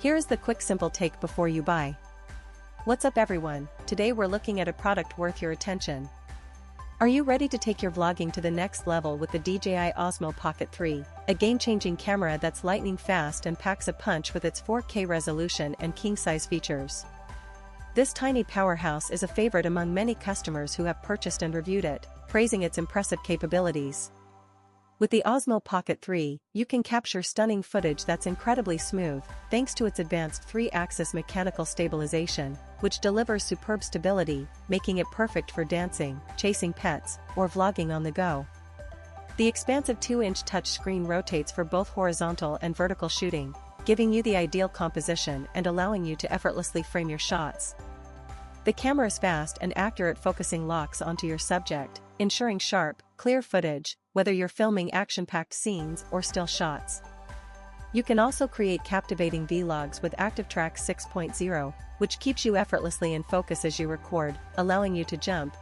Here is the quick simple take before you buy. What's up everyone, today we're looking at a product worth your attention. Are you ready to take your vlogging to the next level with the DJI Osmo Pocket 3, a game-changing camera that's lightning fast and packs a punch with its 4K resolution and king-size features? This tiny powerhouse is a favorite among many customers who have purchased and reviewed it, praising its impressive capabilities. With the Osmo Pocket 3, you can capture stunning footage that's incredibly smooth, thanks to its advanced 3-axis mechanical stabilization, which delivers superb stability, making it perfect for dancing, chasing pets, or vlogging on the go. The expansive 2-inch touchscreen rotates for both horizontal and vertical shooting, giving you the ideal composition and allowing you to effortlessly frame your shots. The camera's fast and accurate focusing locks onto your subject, ensuring sharp, clear footage, whether you're filming action-packed scenes or still shots. You can also create captivating vlogs with ActiveTrack 6.0, which keeps you effortlessly in focus as you record, allowing you to jump,